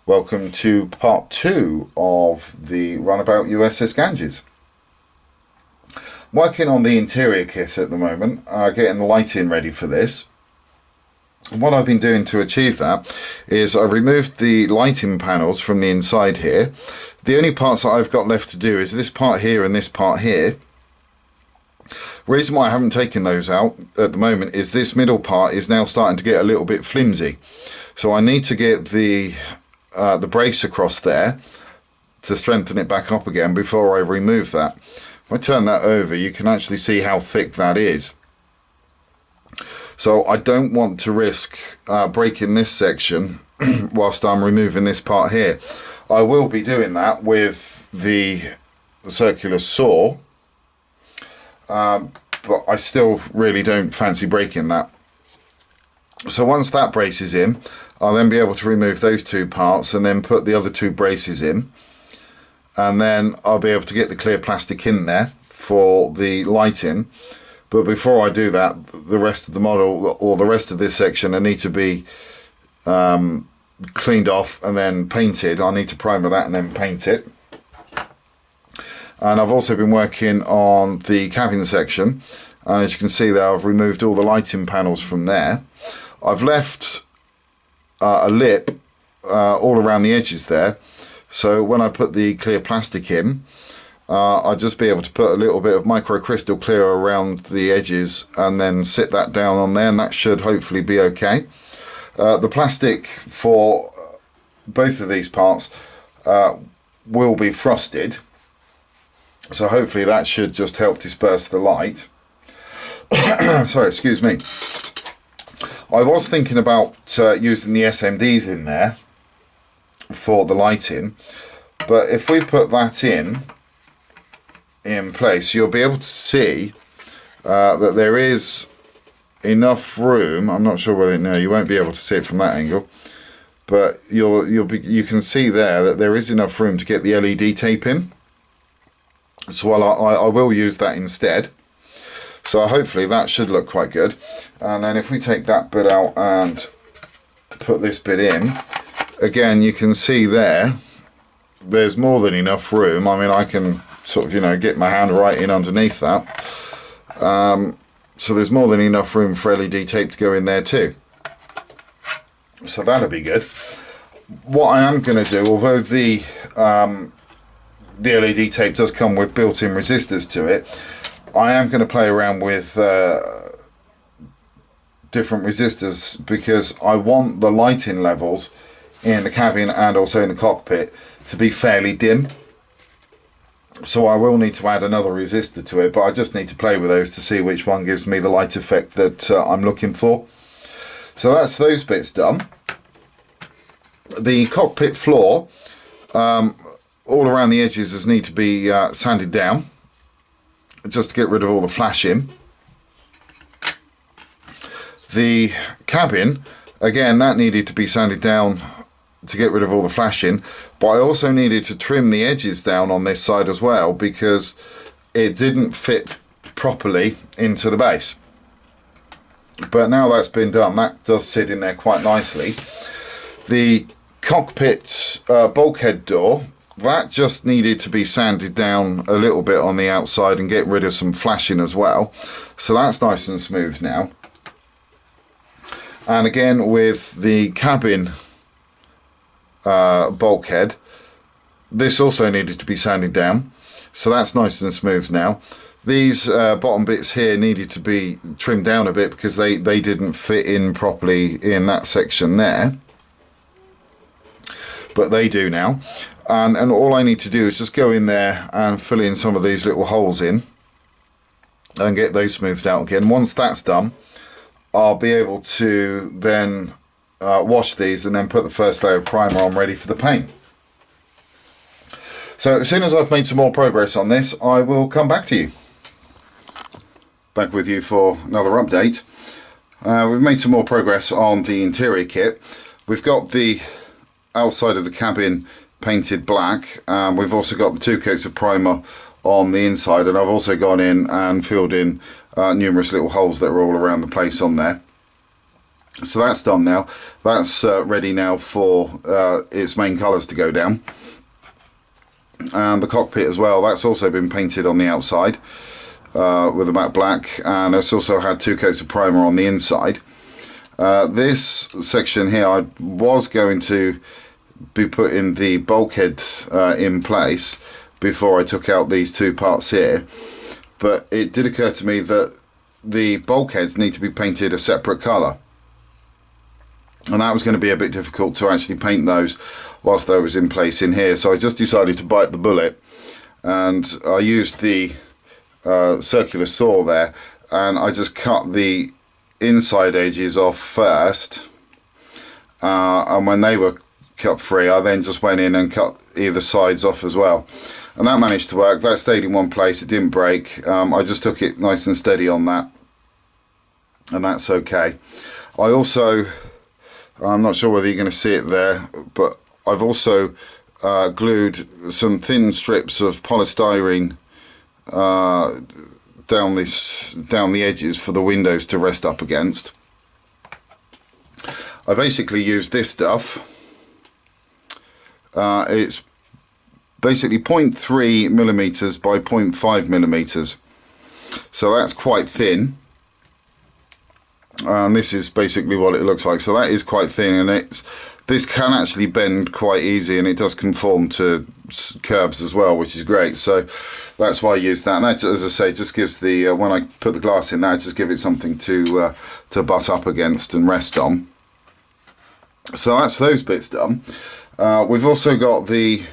Welcome to part 2 of the Runabout USS Ganges. Working on the interior kit at the moment, getting the lighting ready for this. And what I've been doing to achieve that is I've removed the lighting panels from the inside here. The only parts that I've got left to do is this part here and this part here. Reason why I haven't taken those out at the moment is this middle part is now starting to get a little bit flimsy. So I need to get the brace across there to strengthen it back up again before I remove that. If I turn that over, you can actually see how thick that is. So I don't want to risk breaking this section whilst I'm removing this part here. I will be doing that with the circular saw, but I still really don't fancy breaking that. So once that brace is in, I'll then be able to remove those two parts and then put the other two braces in, and then I'll be able to get the clear plastic in there for the lighting. But before I do that, the rest of the model, or the rest of this section, I need to be cleaned off and then painted. I need to primer that and then paint it. And I've also been working on the cabin section, and as you can see there, I've removed all the lighting panels from there. I've left a lip all around the edges there, so when I put the clear plastic in, I'll just be able to put a little bit of microcrystal clear around the edges and then sit that down on there, and that should hopefully be okay. The plastic for both of these parts will be frosted, so hopefully that should just help disperse the light. Sorry, excuse me. I was thinking about using the SMDs in there for the lighting, but if we put that in place, you'll be able to see that there is enough room. I'm not sure whether, no, you won't be able to see it from that angle, but you can see there that there is enough room to get the LED tape in. So I will use that instead. So hopefully that should look quite good. And then if we take that bit out and put this bit in, again you can see there's more than enough room. I mean, I can sort of, you know, get my hand right in underneath that. So there's more than enough room for LED tape to go in there too. So that'll be good. What I am going to do, although the LED tape does come with built-in resistors to it, I am going to play around with different resistors, because I want the lighting levels in the cabin and also in the cockpit to be fairly dim. So I will need to add another resistor to it, but I just need to play with those to see which one gives me the light effect that I'm looking for. So that's those bits done. The cockpit floor, all around the edges, need to be sanded down, just to get rid of all the flashing. The cabin, again, that needed to be sanded down to get rid of all the flashing, but I also needed to trim the edges down on this side as well, because it didn't fit properly into the base. But now that's been done, that does sit in there quite nicely. The cockpit bulkhead door, that just needed to be sanded down a little bit on the outside and get rid of some flashing as well. So that's nice and smooth now. And again with the cabin bulkhead, this also needed to be sanded down. So that's nice and smooth now. These bottom bits here needed to be trimmed down a bit because they didn't fit in properly in that section there. But they do now. And all I need to do is just go in there and fill in some of these little holes in and get those smoothed out again. Once that's done, I'll be able to then wash these and then put the first layer of primer on, ready for the paint. So as soon as I've made some more progress on this, I will come back to you. Back with you for another update. We've made some more progress on the interior kit. We've got the outside of the cabin painted black. We've also got the 2 coats of primer on the inside, and I've also gone in and filled in numerous little holes that are all around the place on there. So that's done now. That's ready now for its main colours to go down. And the cockpit as well, that's also been painted on the outside with a matte black, and it's also had 2 coats of primer on the inside. This section here, I was going to be putting the bulkhead in place before I took out these 2 parts here, but it did occur to me that the bulkheads need to be painted a separate colour, and that was going to be a bit difficult to actually paint those whilst they was in place in here. So I just decided to bite the bullet, and I used the circular saw there, and I just cut the inside edges off first, and when they were cut free I then just went in and cut either sides off as well, and that managed to work. That stayed in one place, it didn't break. I just took it nice and steady on that, and that's okay. I also, I'm not sure whether you're going to see it there, but I've also glued some thin strips of polystyrene down the edges for the windows to rest up against. I basically used this stuff. It's basically 0.3 millimeters by 0.5 millimeters, so that's quite thin. And this is basically what it looks like. So that is quite thin, and this can actually bend quite easy, and it does conform to curves as well, which is great. So that's why I used that, and that, as I say, just gives the when I put the glass in there, just give it something to butt up against and rest on. So that's those bits done. We've also got the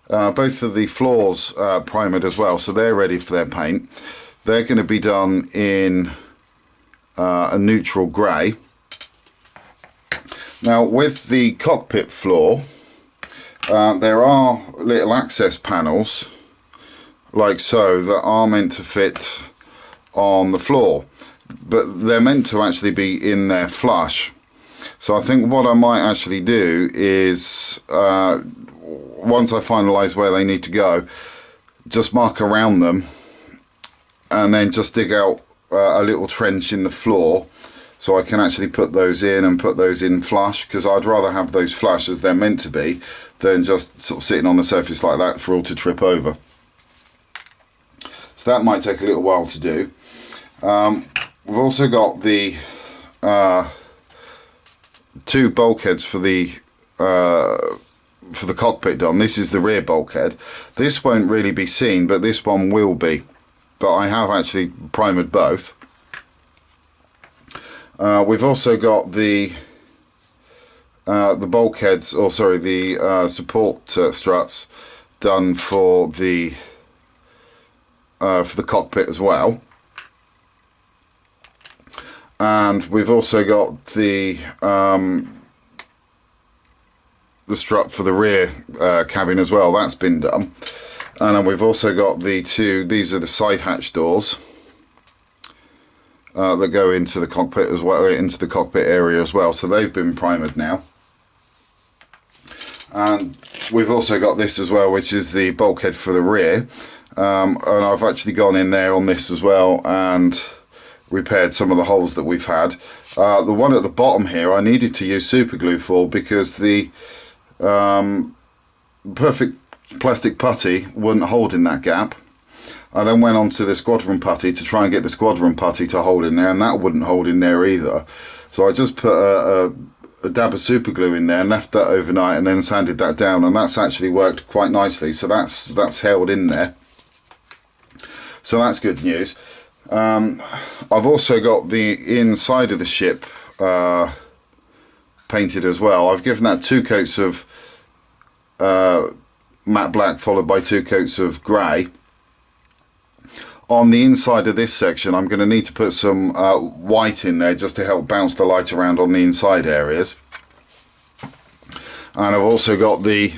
both of the floors primered as well, so they're ready for their paint. They're going to be done in a neutral grey. Now with the cockpit floor, there are little access panels like so that are meant to fit on the floor, but they're meant to actually be in there flush. So I think what I might actually do is, once I finalise where they need to go, just mark around them and then just dig out a little trench in the floor, so I can actually put those in and put those in flush, because I'd rather have those flush as they're meant to be than just sort of sitting on the surface like that for all to trip over. So that might take a little while to do. We've also got the 2 bulkheads for the cockpit done. This is the rear bulkhead. This won't really be seen, but this one will be. But I have actually primered both. We've also got the bulkheads, or sorry, the support struts done for the cockpit as well. And we've also got the strut for the rear cabin as well. That's been done. And then we've also got the 2, these are the side hatch doors that go into the cockpit as well, into the cockpit area as well. So they've been primered now. And we've also got this as well, which is the bulkhead for the rear. And I've actually gone in there on this as well and repaired some of the holes that we've had. The one at the bottom here I needed to use super glue for, because the perfect plastic putty wouldn't hold in that gap. I then went on to the squadron putty to try and get the squadron putty to hold in there, and that wouldn't hold in there either. So I just put a dab of super glue in there and left that overnight, and then sanded that down, and that's actually worked quite nicely. So that's held in there, so that's good news. I've also got the inside of the ship painted as well. I've given that 2 coats of matte black followed by 2 coats of grey. On the inside of this section I'm going to need to put some white in there just to help bounce the light around on the inside areas. And I've also got the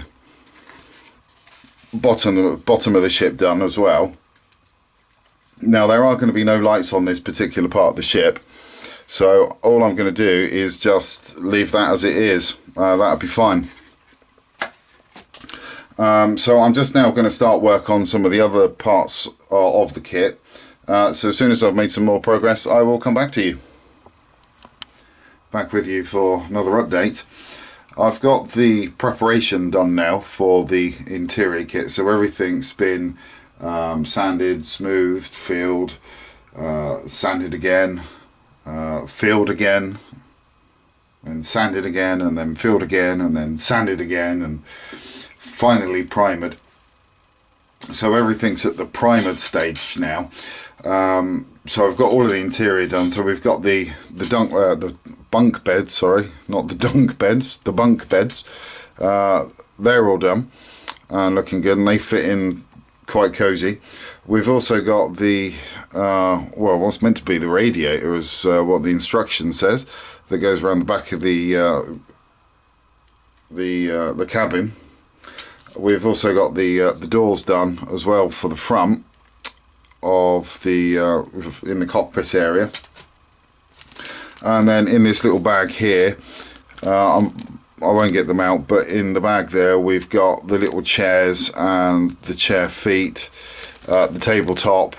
bottom of the ship done as well. Now there are going to be no lights on this particular part of the ship, so all I'm going to do is just leave that as it is. That'll be fine. So I'm just now going to start work on some of the other parts of the kit. So as soon as I've made some more progress, I will come back to you. back with you for another update. I've got the preparation done now for the interior kit, so everything's been sanded, smoothed, filled, sanded again, filled again, and sanded again, and then filled again, and then sanded again, and finally primered. So everything's at the primered stage now. So I've got all of the interior done. So we've got the bunk beds, sorry, not the dunk beds, the bunk beds. They're all done and looking good, and they fit in quite cozy. We've also got the well, what's meant to be the radiator is what the instruction says, that goes around the back of the cabin. We've also got the doors done as well for the front of the in the cockpit area, and then in this little bag here, I won't get them out, but in the bag there we've got the little chairs and the chair feet, the tabletop,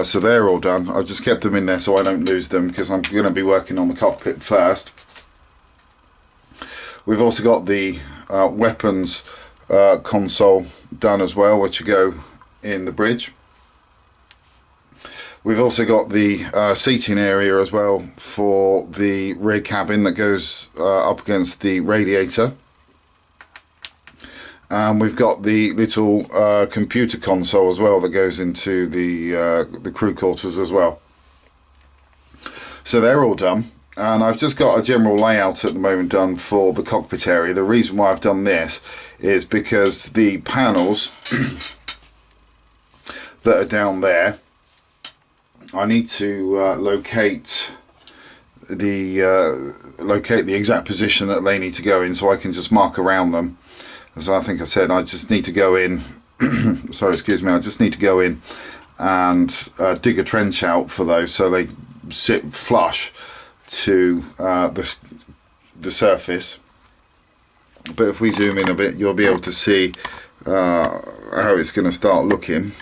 so they're all done. I've just kept them in there so I don't lose them, because I'm going to be working on the cockpit first. We've also got the weapons console done as well, which will go in the bridge. We've also got the seating area as well for the rear cabin that goes up against the radiator. And we've got the little computer console as well that goes into the crew quarters as well. So they're all done. And I've just got a general layout at the moment done for the cockpit area. The reason why I've done this is because the panels that are down there, I need to locate the exact position that they need to go in, so I can just mark around them. As I think I said, I just need to go in sorry, excuse me, I just need to go in and dig a trench out for those so they sit flush to the surface. But if we zoom in a bit, you'll be able to see how it's going to start looking.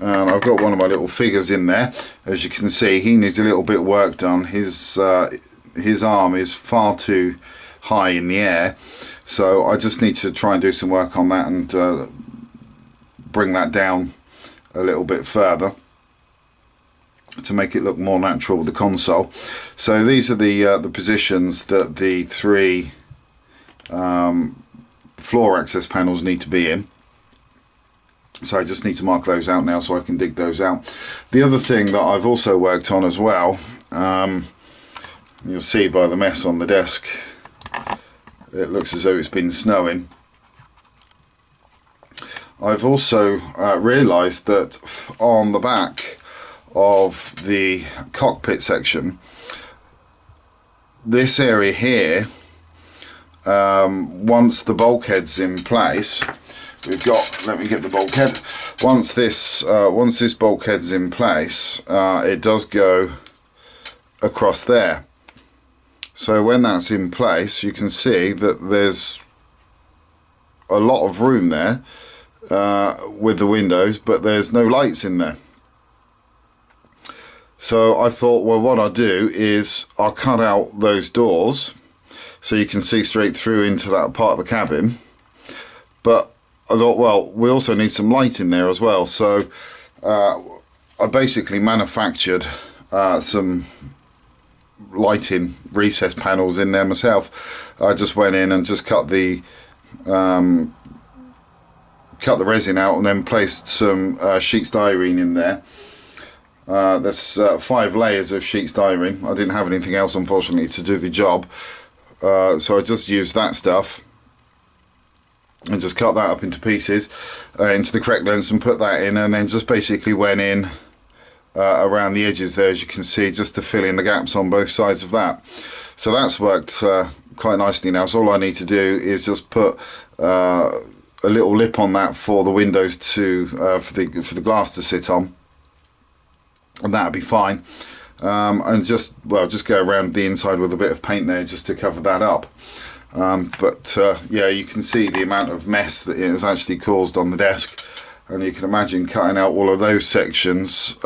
And I've got one of my little figures in there. As you can see, he needs a little bit of work done. His arm is far too high in the air, so I just need to try and do some work on that and bring that down a little bit further to make it look more natural with the console. So these are the positions that the three floor access panels need to be in. So I just need to mark those out now so I can dig those out. The other thing that I've also worked on as well, you'll see by the mess on the desk, it looks as though it's been snowing. I've also realised that on the back of the cockpit section, this area here, once the bulkhead's in place, we've got, let me get the bulkhead. Once this bulkhead's in place, it does go across there. So when that's in place, you can see that there's a lot of room there with the windows, but there's no lights in there. So I thought, well, what I'll do is I'll cut out those doors so you can see straight through into that part of the cabin. But I thought, well, we also need some light in there as well. So I basically manufactured some lighting recess panels in there myself. I just went in and just cut the resin out and then placed some sheet styrene in there. There's 5 layers of sheet styrene. I didn't have anything else, unfortunately, to do the job, so I just used that stuff and just cut that up into pieces into the correct lengths and put that in, and then just basically went in around the edges there, as you can see, just to fill in the gaps on both sides of that. So that's worked quite nicely now. So all I need to do is just put a little lip on that for the windows to for the glass to sit on, and that'll be fine. And just go around the inside with a bit of paint there just to cover that up. But yeah, you can see the amount of mess that it has actually caused on the desk, and you can imagine cutting out all of those sections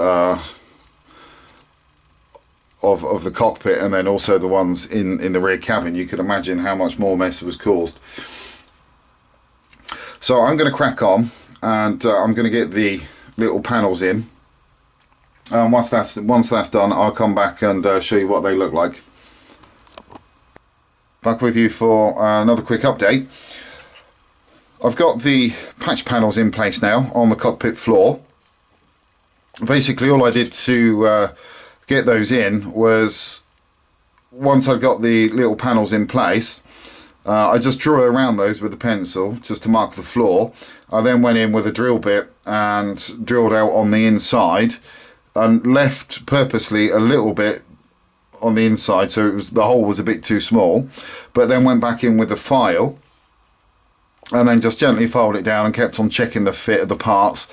of the cockpit, and then also the ones in the rear cabin. You can imagine how much more mess was caused. So I'm going to crack on, and I'm going to get the little panels in. And once that's done, I'll come back and show you what they look like. Back with you for another quick update. I've got the patch panels in place now on the cockpit floor. Basically all I did to get those in was, once I got the little panels in place, I just drew around those with a pencil just to mark the floor. I then went in with a drill bit and drilled out on the inside, and left purposely a little bit on the inside so the hole was a bit too small, but then went back in with a file and then just gently filed it down and kept on checking the fit of the parts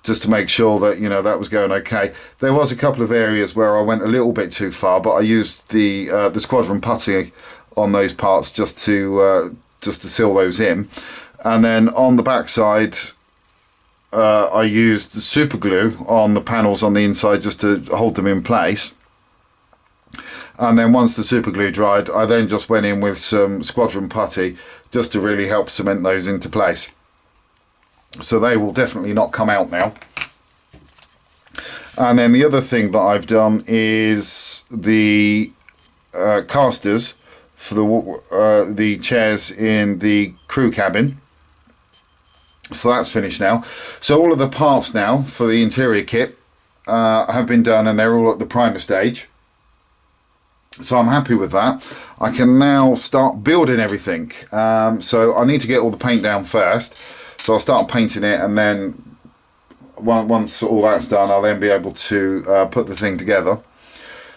just to make sure that, you know, that was going okay. There was a couple of areas where I went a little bit too far, but I used the squadron putty on those parts just to seal those in. And then on the back side, I used the super glue on the panels on the inside just to hold them in place. And then once the super glue dried, I then just went in with some squadron putty just to really help cement those into place. So they will definitely not come out now. And then the other thing that I've done is the casters for the chairs in the crew cabin. So that's finished now. So all of the parts now for the interior kit have been done, and they're all at the primer stage. So I'm happy with that. I can now start building everything. So I need to get all the paint down first. So I'll start painting it, and then once all that's done, I'll then be able to put the thing together.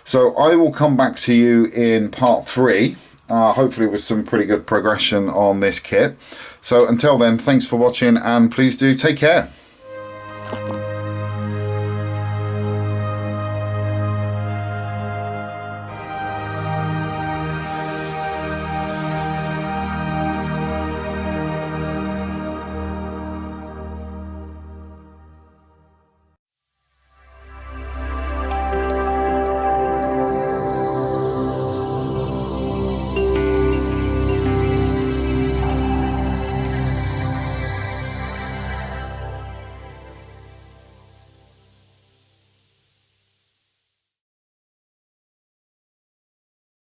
So I will come back to you in part 3, hopefully with some pretty good progression on this kit. So until then, thanks for watching, and please do take care.